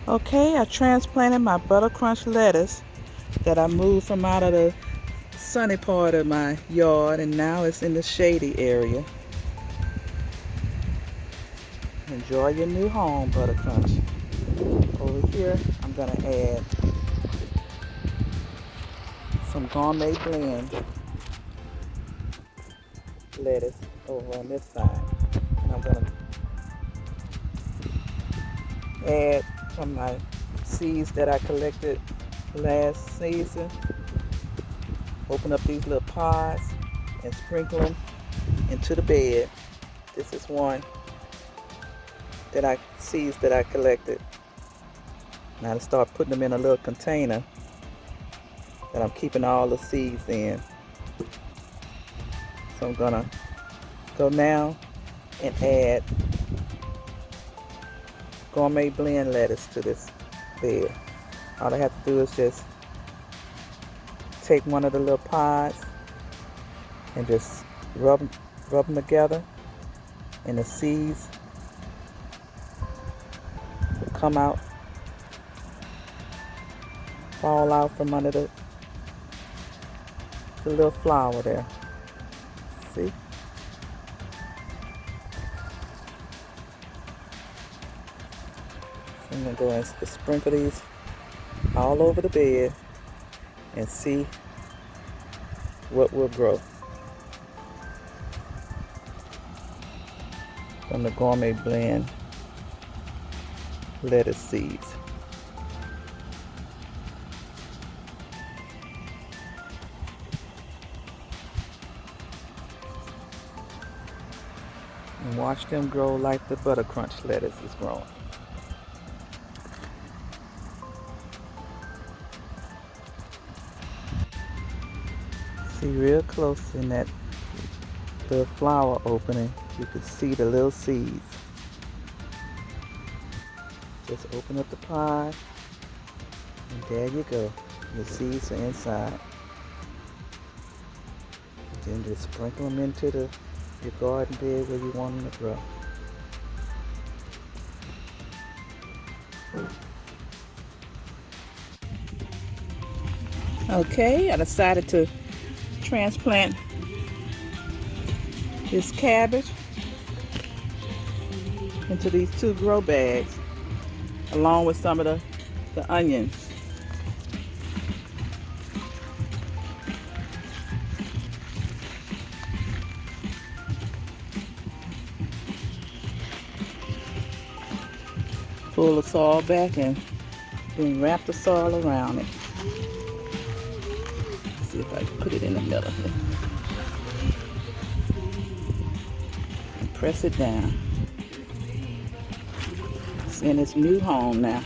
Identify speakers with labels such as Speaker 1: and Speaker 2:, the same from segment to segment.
Speaker 1: Okay, I transplanted my butter crunch lettuce that I moved from out of the sunny part of my yard, and now it's in the shady area. Enjoy your new home, butter crunch. Over here, I'm gonna add some gourmet blend lettuce over on this side. And I'm gonna add some of my seeds that I collected last season. Open up these little pods and sprinkle them into the bed. This is one seeds that I collected. Now to start putting them in a little container that I'm keeping all the seeds in. So I'm gonna go now and add gourmet blend lettuce to this bed. All I have to do is just take one of the little pods and just rub them together, and the seeds will come out, fall out from under the little flower there. See? So I'm going to go and sprinkle these all over the bed and see what will grow from the gourmet blend lettuce seeds. And watch them grow like the butter crunch lettuce is growing. See real close in that little flower opening, you can see the little seeds. Just open up the pod, and there you go. The seeds are inside. Then just sprinkle them into your garden bed where you want them to grow. Okay, I decided to transplant this cabbage into these 2 grow bags, along with some of the onions. Pull the soil back and then wrap the soil around it. Let's see if I can put it in the middle here. And press it down. It's in its new home now.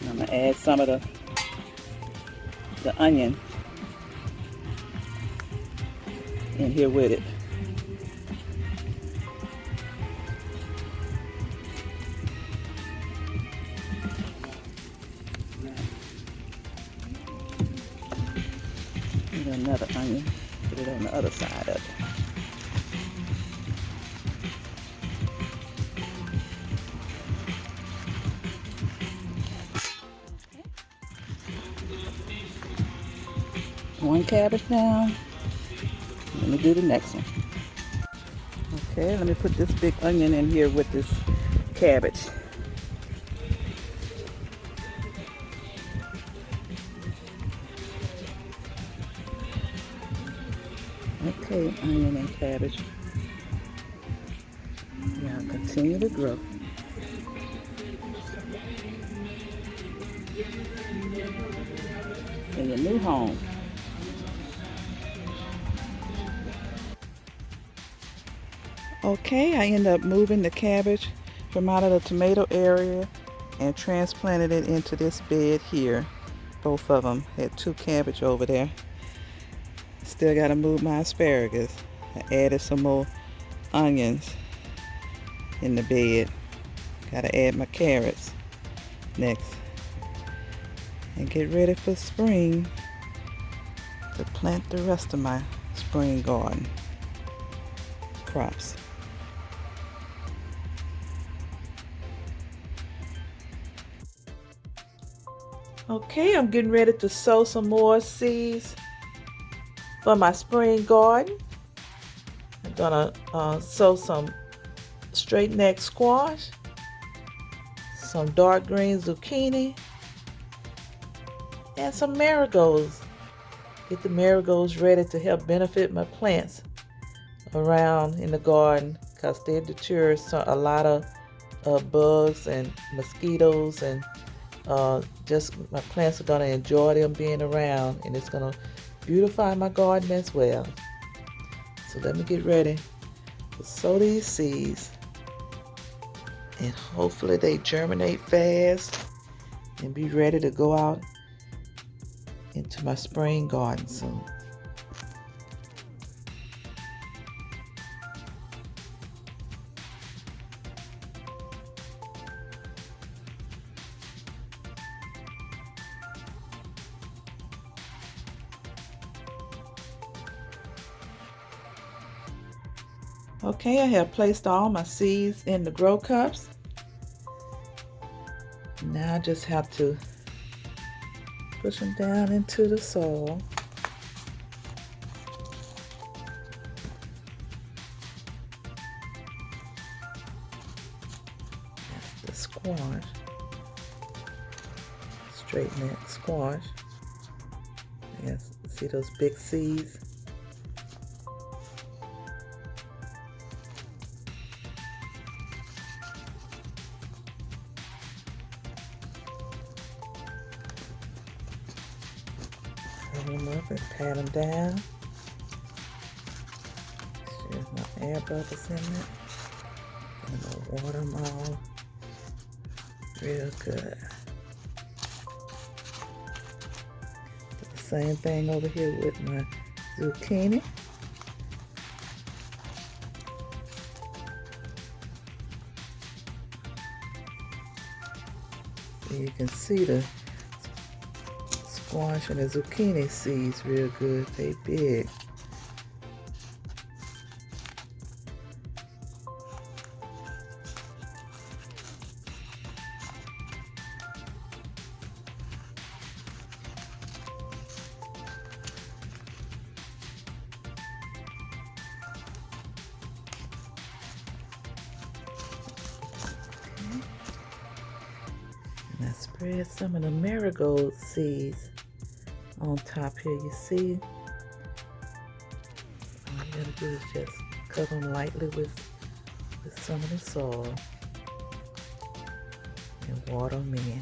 Speaker 1: I'm going to add some of the onion in here with it. And another onion, put it on the other side of it. One cabbage down. Let me do the next one. Okay, let me put this big onion in here with this cabbage. Okay, onion and cabbage. Now continue to grow. In your new home. Okay, I ended up moving the cabbage from out of the tomato area and transplanted it into this bed here. Both of them had 2 cabbage over there. Still got to move my asparagus. I added some more onions in the bed. Got to add my carrots next. and get ready for spring to plant the rest of my spring garden crops. Okay, I'm getting ready to sow some more seeds for my spring garden. I'm gonna sow some straight neck squash, some dark green zucchini, and some marigolds. Get the marigolds ready to help benefit my plants around in the garden because they deter a lot of bugs and mosquitoes, and just my plants are going to enjoy them being around, and it's going to beautify my garden as well. So let me get ready to sow these seeds, and hopefully they germinate fast and be ready to go out into my spring garden soon. Okay, I have placed all my seeds in the grow cups. Now I just have to push them down into the soil. That's the squash, straight neck squash. Yes, see those big seeds? Cover them up and pat them down. There's no air bubbles in it. I'm gonna water them all real good. Do the same thing over here with my zucchini. So you can see the squash and the zucchini seeds real good. They big. And I spread some of the marigold seeds on top here. You see, all you gotta do is just cover them lightly with some of the soil and water them in.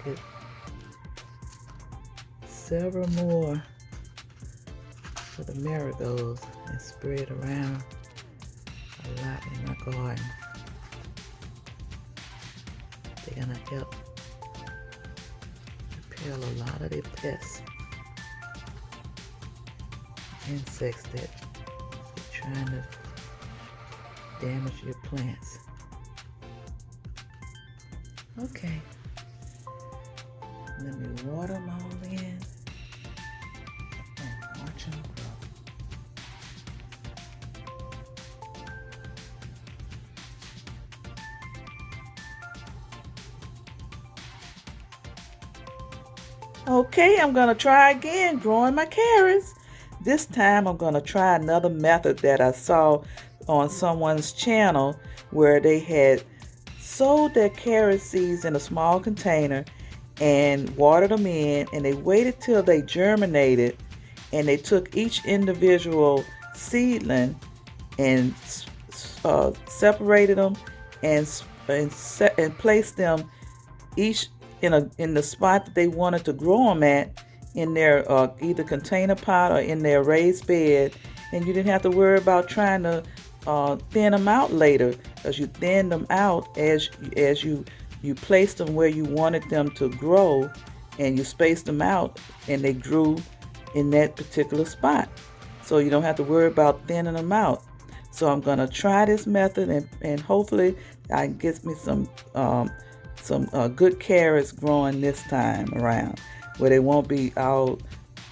Speaker 1: Get several more of the marigolds and spread around a lot in my garden. They're gonna help repel a lot of the pests, insects that are trying to damage your plants. Okay. Let me water them all in and watch them grow. Okay, I'm going to try again growing my carrots. This time I'm going to try another method that I saw on someone's channel where they had sowed their carrot seeds in a small container and watered them in, and they waited till they germinated, and they took each individual seedling and separated them and placed them each in the spot that they wanted to grow them at in their either container pot or in their raised bed, and you didn't have to worry about trying to thin them out later, because you thinned them out as you placed them where you wanted them to grow, and you spaced them out, and they grew in that particular spot. So you don't have to worry about thinning them out. So I'm gonna try this method, and hopefully I can get me some good carrots growing this time around, where they won't be all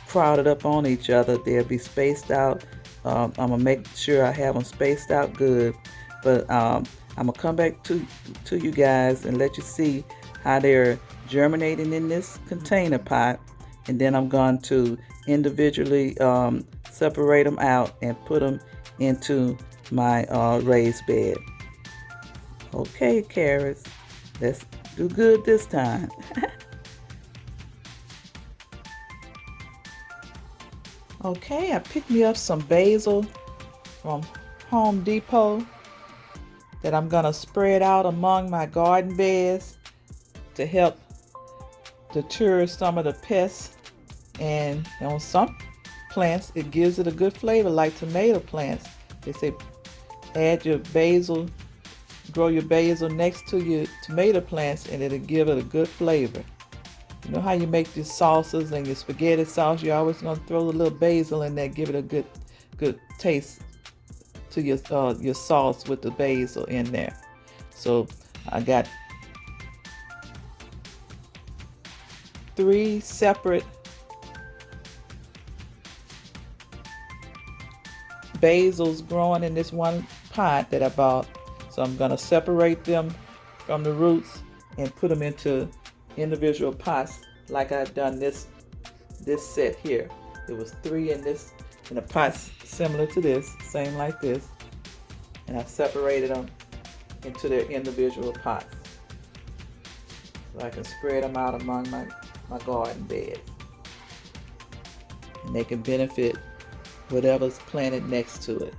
Speaker 1: crowded up on each other. They'll be spaced out. I'm gonna make sure I have them spaced out good, but I'm gonna come back to you guys and let you see how they're germinating in this container pot, and then I'm going to individually separate them out and put them into my raised bed. Okay, carrots, let's do good this time. Okay, I picked me up some basil from Home Depot that I'm gonna spread out among my garden beds to help deter some of the pests. And on some plants, it gives it a good flavor, like tomato plants. They say add your basil, grow your basil next to your tomato plants, and it'll give it a good flavor. You know how you make your salsas and your spaghetti sauce? You're always gonna throw a little basil in there, give it a good taste to your sauce with the basil in there. So I got 3 separate basils growing in this one pot that I bought. So I'm gonna separate them from the roots and put them into individual pots, like I've done this set here. There was 3 in a pot similar to this, same like this, and I separated them into their individual pots so I can spread them out among my garden beds, and they can benefit whatever's planted next to it.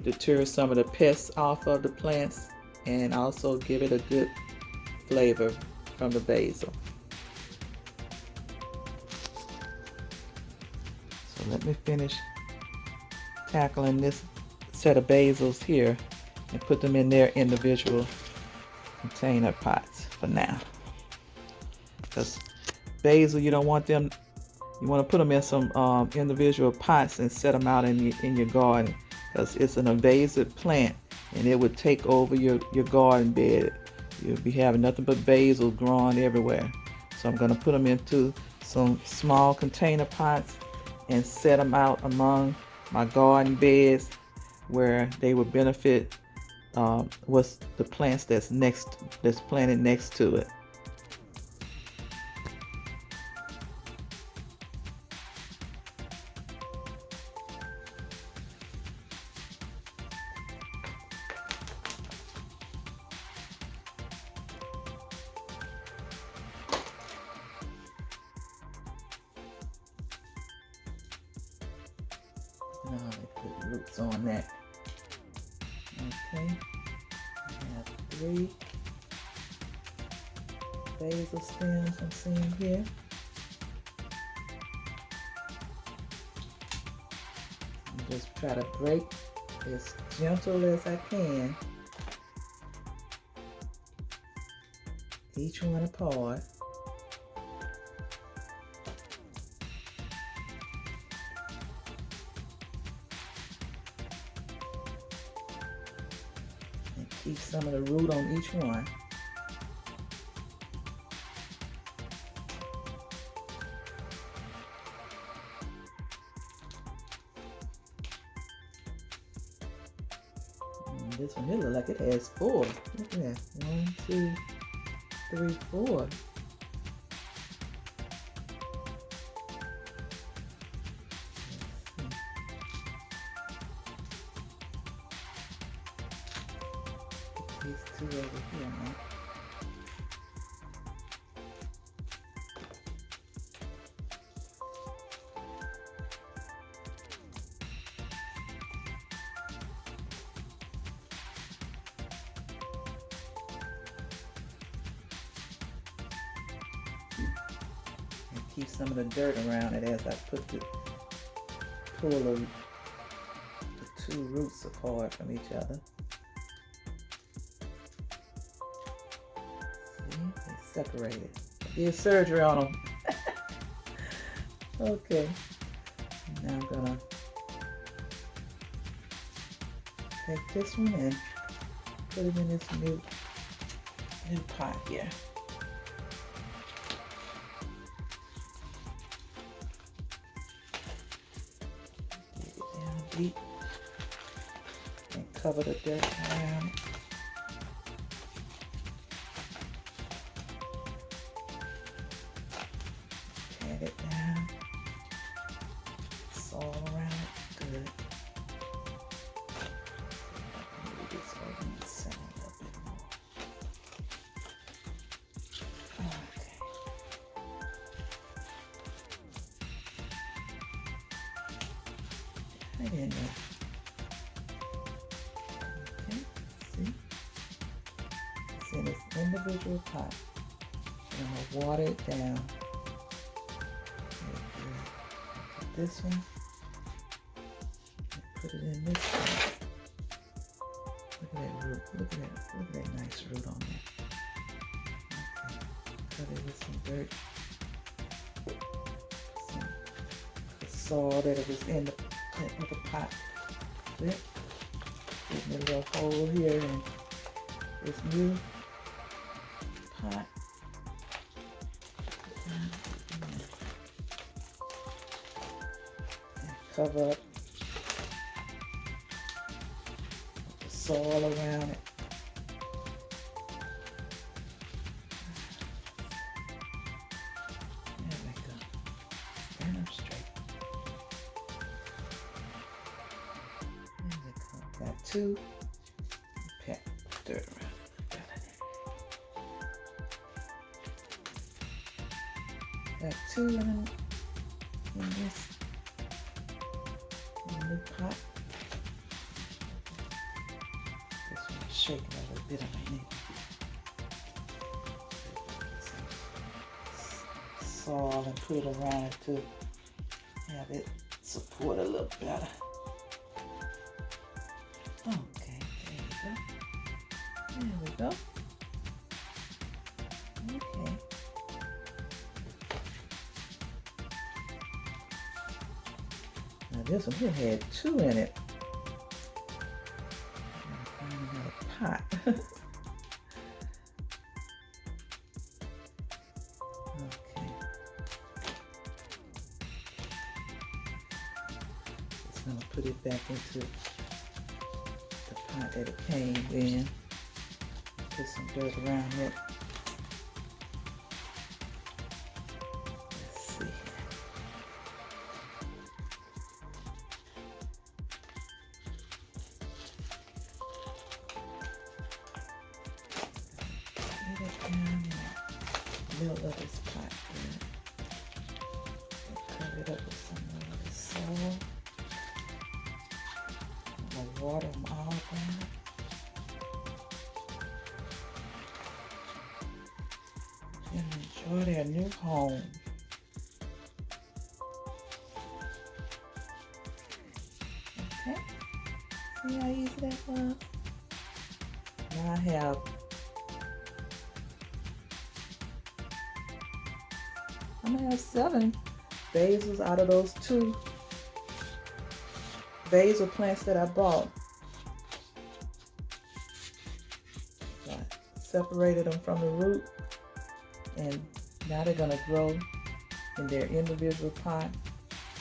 Speaker 1: Deter some of the pests off of the plants, and also give it a good flavor from the basil. So let me finish tackling this set of basils here and put them in their individual container pots for now. Because basil, you don't want them, you want to put them in some individual pots and set them out in your garden, because it's an invasive plant and it would take over your garden bed. You'll be having nothing but basil growing everywhere. So I'm going to put them into some small container pots and set them out among my garden beds where they would benefit what's the plants that's planted next to it. Now they put roots on that. Okay, I have 3 basil stems I'm seeing here. And just try to break as gentle as I can each one apart. Keep some of the root on each one. And this one here looks like it has 4. Look at that. 1, 2, 3, 4. These 2 over here now. keep some of the dirt around it as I pull the two roots apart from each other. See, they separated. Did surgery on them. Okay, now I'm gonna take this one and put it in this new pot here. Dig it down deep and cover the dirt around it. Pat it down. All around it. Good. Move this over in the center a little bit more. Okay. Right in there. Okay. See? It's in its individual pot. And I'm going to water it down. Put this one. Put it in this one. Look at that root. Look at that nice root on there. Okay. Cover it with some dirt. Some soil that was in the pot. With. Getting a little hole here in this new pot. And cover up soil around it. There we go. Stand up straight. There we go. Got two. Pat dirt around it. Got two in this new pot. Shaking a little bit underneath. Soil and put it around it to have it support a little better. Okay, there we go. Okay. Now this one here had two in it. Pot. Okay. Just gonna put it back into the pot that it came in. Put some dirt around it. Let's see. Middle of this pot here. Cover it up with some of the soil. I'm going to water them all down. And enjoy their new home. Okay. See how easy that was? Now I have I'm gonna have 7 basils out of those 2 basil plants that I bought. So I separated them from the root, and now they're gonna grow in their individual pot,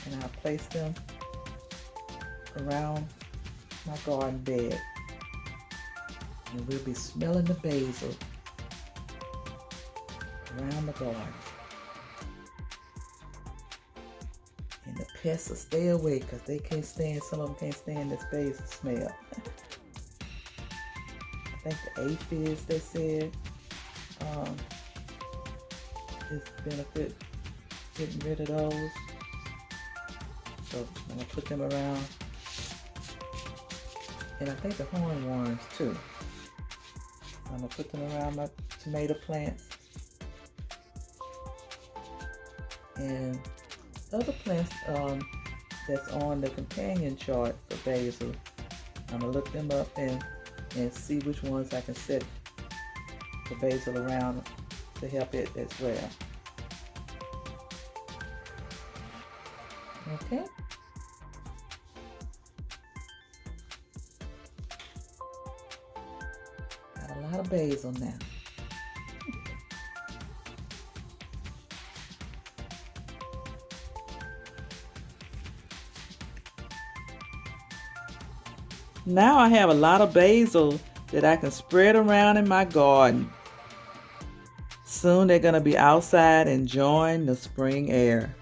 Speaker 1: and I'll place them around my garden bed. And we'll be smelling the basil around the garden. And the pests will stay away because they can't stand, some of them can't stand this basil smell. I think the aphids, they said, is benefit getting rid of those. So I'm going to put them around. And I think the hornworms too. I'm going to put them around my tomato plants. And other plants that's on the companion chart for basil, I'm gonna look them up and see which ones I can set the basil around to help it as well. Okay. Got a lot of basil now. Now I have a lot of basil that I can spread around in my garden. Soon they're going to be outside enjoying the spring air.